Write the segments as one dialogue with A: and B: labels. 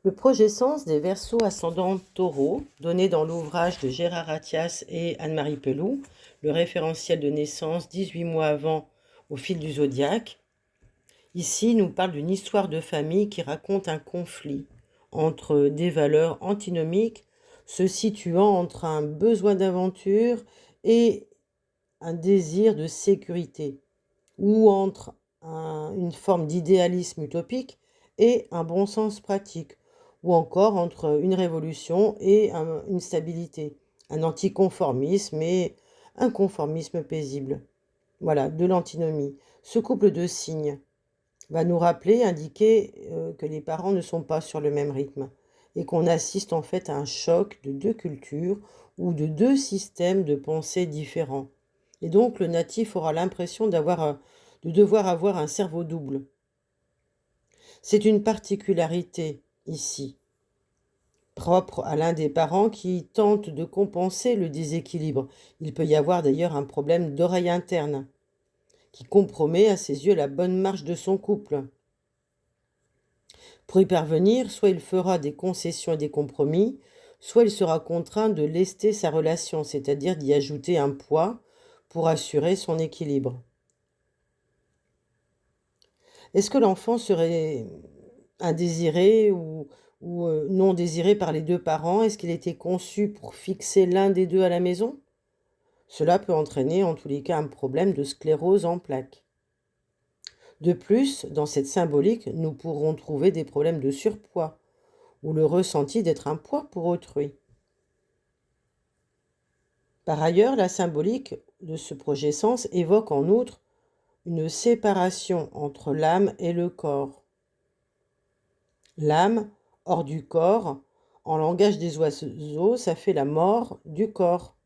A: Le projet-sens des Verseaux ascendant Taureau, donné dans l'ouvrage de Gérard Attias et Anne-Marie Peloux, le référentiel de naissance 18 mois avant au fil du zodiaque. Ici, nous parle d'une histoire de famille qui raconte un conflit entre des valeurs antinomiques se situant entre un besoin d'aventure et un désir de sécurité, ou entre une forme d'idéalisme utopique et un bon sens pratique, ou encore entre une révolution et une stabilité, un anticonformisme et un conformisme paisible. Voilà, de l'antinomie. Ce couple de signes va nous rappeler, indiquer que les parents ne sont pas sur le même rythme et qu'on assiste en fait à un choc de deux cultures ou de deux systèmes de pensée différents. Et donc le natif aura l'impression de devoir avoir un cerveau double. C'est une particularité ici, propre à l'un des parents qui tente de compenser le déséquilibre. Il peut y avoir d'ailleurs un problème d'oreille interne qui compromet à ses yeux la bonne marche de son couple. Pour y parvenir, soit il fera des concessions et des compromis, soit il sera contraint de lester sa relation, c'est-à-dire d'y ajouter un poids pour assurer son équilibre. Est-ce que l'enfant serait indésiré ou non désiré par les deux parents? Est-ce qu'il était conçu pour fixer l'un des deux à la maison? Cela peut entraîner en tous les cas un problème de sclérose en plaques. De plus, dans cette symbolique, nous pourrons trouver des problèmes de surpoids ou le ressenti d'être un poids pour autrui. Par ailleurs, la symbolique de ce projet-sens évoque en outre une séparation entre l'âme et le corps. L'âme, hors du corps, en langage des oiseaux, ça fait la mort du corps.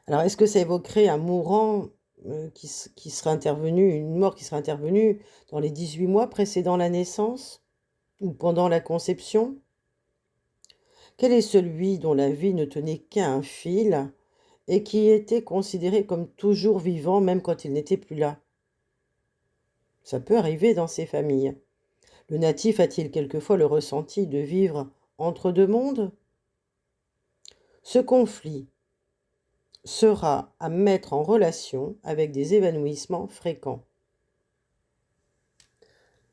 A: Alors, est-ce que ça évoquerait un mourant qui serait intervenu, une mort qui serait intervenue dans les 18 mois précédant la naissance ou pendant la conception? Quel est celui dont la vie ne tenait qu'à un fil et qui était considéré comme toujours vivant même quand il n'était plus là? Ça peut arriver dans ces familles. Le natif a-t-il quelquefois le ressenti de vivre entre deux mondes? Ce conflit sera à mettre en relation avec des évanouissements fréquents.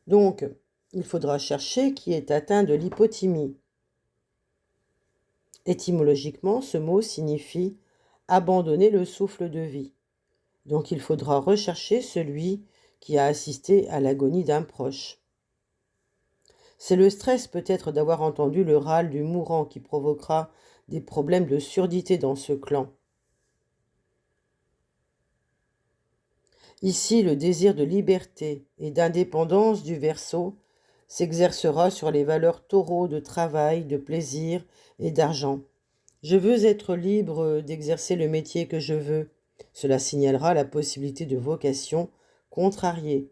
A: Donc, il faudra chercher qui est atteint de l'hypothymie. Étymologiquement, ce mot signifie abandonner le souffle de vie. Donc, il faudra rechercher celui qui a assisté à l'agonie d'un proche. C'est le stress peut-être d'avoir entendu le râle du mourant qui provoquera des problèmes de surdité dans ce clan. Ici, le désir de liberté et d'indépendance du Verseau s'exercera sur les valeurs taureaux de travail, de plaisir et d'argent. Je veux être libre d'exercer le métier que je veux. Cela signalera la possibilité de vocation contrariée.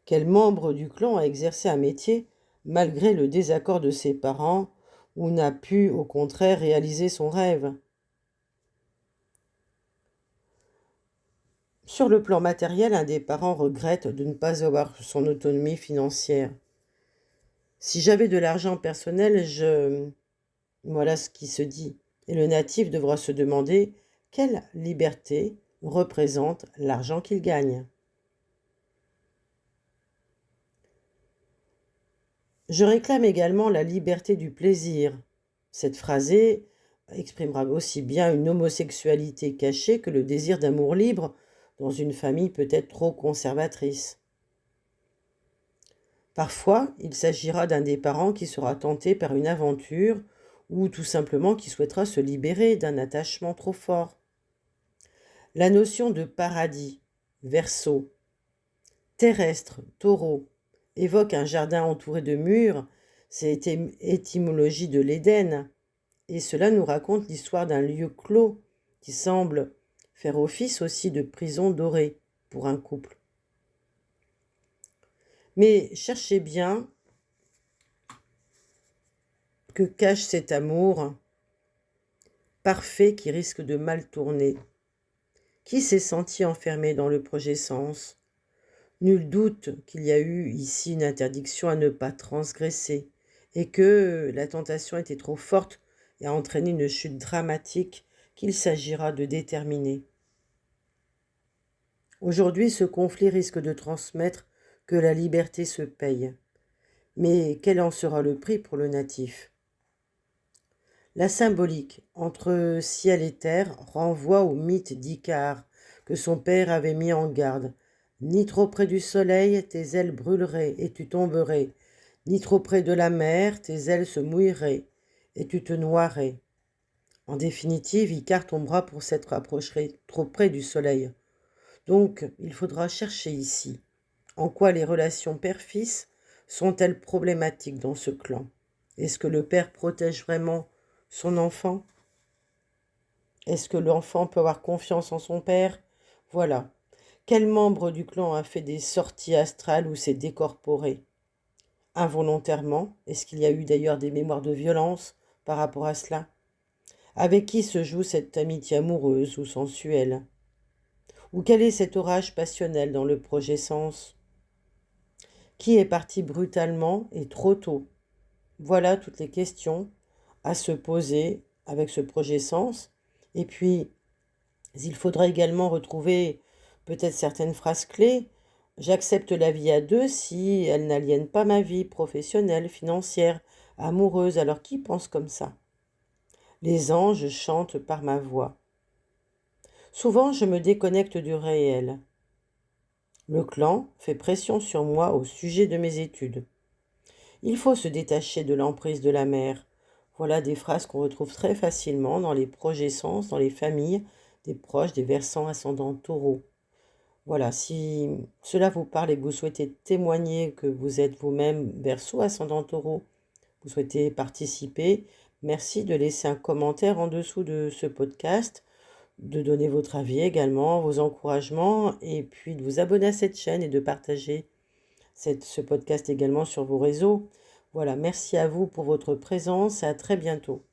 A: Quel membre du clan a exercé un métier malgré le désaccord de ses parents ou n'a pu au contraire réaliser son rêve? Sur le plan matériel, un des parents regrette de ne pas avoir son autonomie financière. Si j'avais de l'argent personnel, Voilà ce qui se dit. Et le natif devra se demander quelle liberté représente l'argent qu'il gagne. Je réclame également la liberté du plaisir. Cette phrasée exprimera aussi bien une homosexualité cachée que le désir d'amour libre dans une famille peut-être trop conservatrice. Parfois, il s'agira d'un des parents qui sera tenté par une aventure ou tout simplement qui souhaitera se libérer d'un attachement trop fort. La notion de paradis, Verseau, terrestre, Taureau, évoque un jardin entouré de murs, c'est étymologie de l'Éden, et cela nous raconte l'histoire d'un lieu clos qui semble faire office aussi de prison dorée pour un couple. Mais cherchez bien que cache cet amour parfait qui risque de mal tourner. Qui s'est senti enfermé dans le projet sens? Nul doute qu'il y a eu ici une interdiction à ne pas transgresser, et que la tentation était trop forte et a entraîné une chute dramatique qu'il s'agira de déterminer. Aujourd'hui, ce conflit risque de transmettre que la liberté se paye. Mais quel en sera le prix pour le natif? La symbolique entre ciel et terre renvoie au mythe d'Icare que son père avait mis en garde. Ni trop près du soleil, tes ailes brûleraient et tu tomberais. Ni trop près de la mer, tes ailes se mouilleraient et tu te noierais. En définitive, Icare tombera pour s'être approché trop près du soleil. Donc, il faudra chercher ici. En quoi les relations père-fils sont-elles problématiques dans ce clan? Est-ce que le père protège vraiment son enfant? Est-ce que l'enfant peut avoir confiance en son père? Voilà. Quel membre du clan a fait des sorties astrales ou s'est décorporé? Involontairement? Est-ce qu'il y a eu d'ailleurs des mémoires de violence par rapport à cela? Avec qui se joue cette amitié amoureuse ou sensuelle? Ou quel est cet orage passionnel dans le projet Sens? Qui est parti brutalement et trop tôt? Voilà toutes les questions à se poser avec ce projet Sens. Et puis, il faudra également retrouver peut-être certaines phrases clés. J'accepte la vie à deux si elle n'aliène pas ma vie professionnelle, financière, amoureuse. Alors qui pense comme ça? Les anges chantent par ma voix. Souvent, je me déconnecte du réel. Le clan fait pression sur moi au sujet de mes études. Il faut se détacher de l'emprise de la mère. Voilà des phrases qu'on retrouve très facilement dans les projets sens, dans les familles des proches des versants ascendants taureaux. Voilà, si cela vous parle et que vous souhaitez témoigner que vous êtes vous-même verseau ascendant taureau, vous souhaitez participer, merci de laisser un commentaire en dessous de ce podcast, de donner votre avis également, vos encouragements, et puis de vous abonner à cette chaîne et de partager ce podcast également sur vos réseaux. Voilà, merci à vous pour votre présence et à très bientôt.